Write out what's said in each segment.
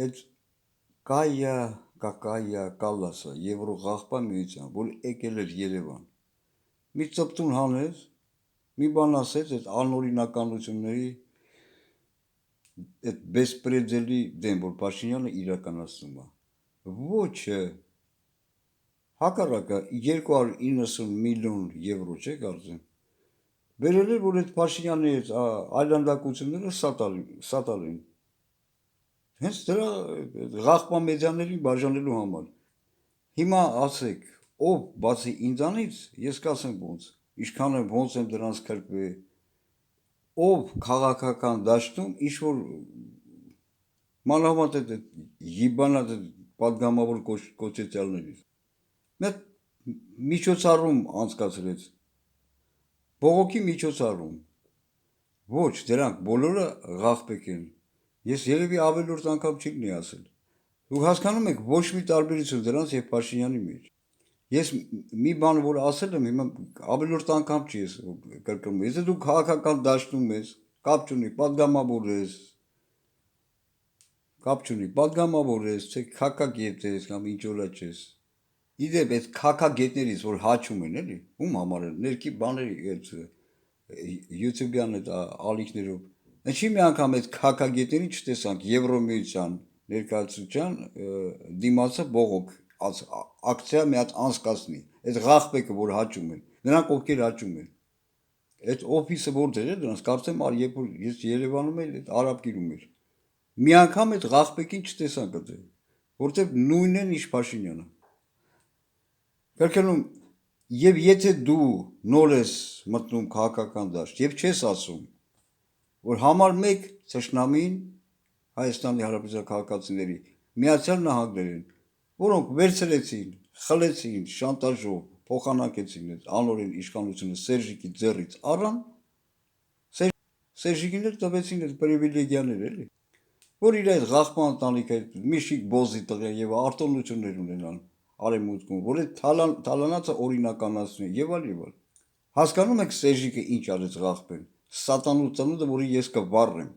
այդ կայա, կակայա, կալասա, Եվրո ղաղբա միության, որ եկել էր Երևան։ Մի ծպտուն հանեց, մի բան ասեց այդ անօրինականությունների այդ բեսպրեդելի դեմ, որ Փաշինյանը իրականացնում է։ Ոչ, հակառակը 290 միլիոն եվրո չէ կարծեմ։ Վերել էր, որ այդ Փաշինյանի այլանդակությունները սատալ են։ Հենց դրա ղաղբա մեդիաներին բաժանելու համար։ Հիմա ասեք, ով բացի ինձանից, ես կասեմ ոնց, ինչքան ոնց եմ դրանց քրկվել, ով քաղաքական դաշտում ինչ-որ մանավանդ այդ հիբանատ պատգամավոր կոչեցյալներից մեկ միջոցառում անցկացրեց, բողոքի միջոցառում, ոչ, դրանք բոլորը ղաղբեկ են, ես երևի ավելորդ անգամ չի ասել, դուք հասկանում եք ոչ մի տարբերություն դրանց և Փաշինյանի մեջ, ես մի բան որ ասել եմ, հիմա ավելորդ անգամ չի ես կրկնում, եթե դու քաղաքական դաշտում ես, կապ չունի, պատգամավոր ես, թե քակագետ ես կամ ինչ որա չես, իդեպ այդ քակագետներից, որ հաչում են, էլի, ում համար են, ներքի բաների, YouTube-յան այդ ալիքներով, ինչի մի անգամ այդ քակագետներին չտեսանք Եվրոմիության ներկայացության դիմացը բողոք, ակցիա մի հատ անցկացնի, այդ ղաղբեկը, որ հաչում են, նրանք ովքեր հաչում են, այդ օֆիսը որտեղ է դրանց, կարծեմ երբ որ ես Երևանում էր, այդ Արաբկիրում էր, մի անգամ այդ ղաղբեկին չտեսանք այդ, որտեղ նույնն են ինչ Փաշինյանը, կրկնում, և եթե դու նոր ես մտնում քաղաքական դաշտ և չես ասում, որ համար մեկ թշնամին Հայաստանի Հանրապետության քաղաքացիների Միացյալ Նահանգներ են, որոնք վերցրեցին, խլեցին, շանտաժով, փոխանակեցին այդ անօրեն իշխանությունը Սերժիկի ձեռից առան, Սերժիկին էլ տվեցին այդ պրիվիլեգիաներ էլի, որ իր այդ ղաղբա ընտանիքը մի շիկ բոզի տղա և արտոնություններ ունենան արևմուտքում, որ այդ թալանացը օրինականացնեն եւ այլ։ Հասկանում եք Սերժիկը ինչ արեց ղաղբեն, սատանու ծնունդը, որի ես կվառեմ,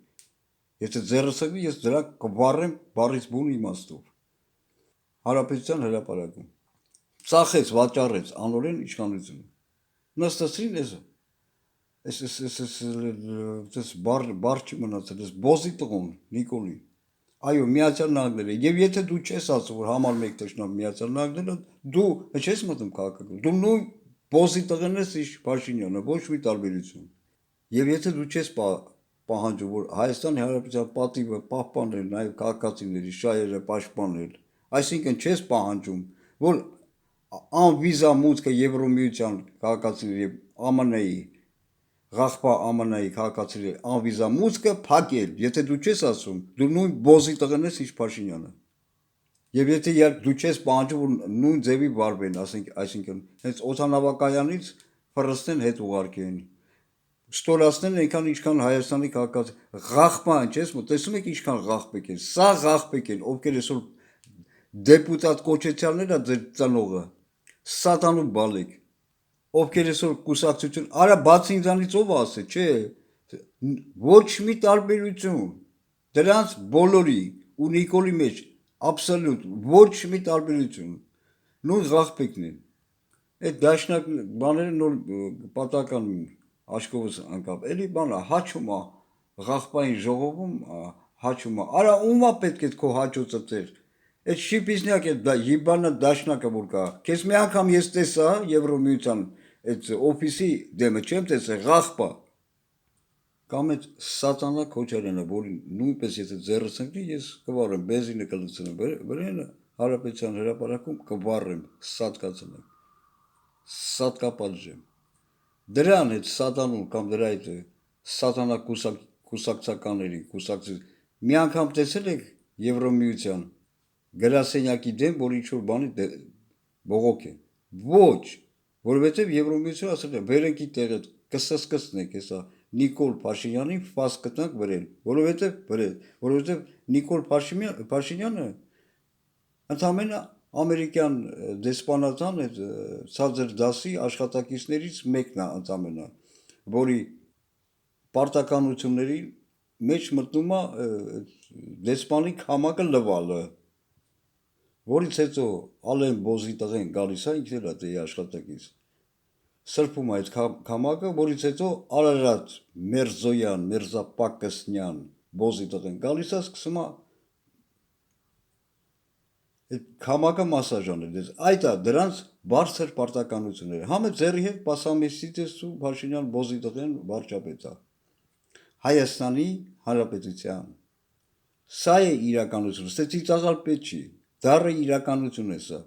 եթե ձեռս եկվի, ես դրա կվառեմ բառից բուն իմաստով։ Հանրապետության հրապարակում ծախեց, վաճառեց անօրեն իշխանությունը, նստեցրին այս բառ չի մնացել, այս բոզի տղուն Նիկոլին, այո, Միացյալ Նահանգները, եւ եթե դու չես ասում, որ համար մեկ թշնամ Միացյալ Նահանգները, դու չես մտնում քաղաքական, դու նույն բոզի տղեն ես ինչ Փաշինյանը, ոչ մի տարբերություն, եւ եթե դու չես պահանջում, որ Հայաստանի Հանրապետության պատիվը պահպանել, նաեւ քաղաքացիների շահերը պաշտպանել, այսինքն չես պահանջում, որ անվիզա մուտքը Եվրոմիության քաղաքացիների եւ ԱՄՆ-ի ղաղբա ԱՄՆ-ի քաղաքացիների անվիզա մուտքը փակել, եթե դու չես ասում, դու նույն բոզի տղեն ես ինչ Փաշինյանը։ Եվ եթե դու չես պահանջում, որ նույն ձևի վարվեն, այսինքն հենց օդանավակայանից ֆռստեն հետ ուղարկեն, ստորացնեն այնքան ինչքան Հայաստանի քաղաքացի ղաղբա են, չես տեսնում եք ինչքան ղաղբեկ են, սա ղաղբեկ են, ովքեր այսօր դեպուտատ կոչեցյալներ է ձեր ծնողը, սատանու բալիկ, ովքեր այսօր կուսակցություն, արա բացի ինձանից ով ասե, չէ, ոչ մի տարբերություն, դրանց բոլորի ու Նիկոլի մեջ աբսոլյուտ ոչ մի տարբերություն, նույն ղաղբեկն են, այդ դաշնակ բաները նոր պատական աչքովս ընկավ, էլի բանա, հաչում է, ղաղբային ժողովում հաչում է, արա ումա պետք է քո հաչոցը տեր, այդ շիպիզնյակ է հիբանա դաշնակը որ կա, քեզ մի անգամ ես տեսա Եվրոմիության այդ օֆիսի դեմը չեմ տեսել ղաղբա, կամ այդ սատանա Քոչարյանը, որին նույնպես եթե ձեռս ընկնի, ես կվառեմ, բենզինը կլցնեմ, վրանը Հանրապետության հրապարակում կվառեմ, սատկացնեմ, սատկապատժեմ, դրան այդ սատանուն կամ դրա այդ սատանա կուսակցականների, մի անգամ տեսել եք Եվրոմիության գրասենյակի դեմ, որ ինչ-որ բանի բողոք է, ոչ, որովհետև Եվրոմիությունը ասել է, վերենքի տեղը կսսկսնեք հեսա Նիկոլ Փաշինյանին ֆաս կտնանք վրել, որովհետև Նիկոլ Փաշինյանը ընդամենը ամերիկյան դեսպանատան ցածր դասի աշխատակիցներից մեկն է ընդամենը, որի պարտականությունների մեջ մտնում է դեսպանի քամակը լվալը, որից հետո Ալեն Բոզի տղեն գալիս է, ինքն էլ է դե աշխատակից, սրբում է այդ քամակը, որից հետո Արարատ Մերզոյան, Մերզապակասնյան Բոզի տղեն գալիս է, սկսում է այդ քամակը մասաժ անել, այդ է դրանց բարձր պարտականությունները, համը ձերի հետ պասամիստից ու Փաշինյան Բոզի տղեն վարչապետ է, Հայաստանի Հանրապետության, սա է իրականությունը, ստե ծիծաղալ պետք չի, դառը իրականություն է սա,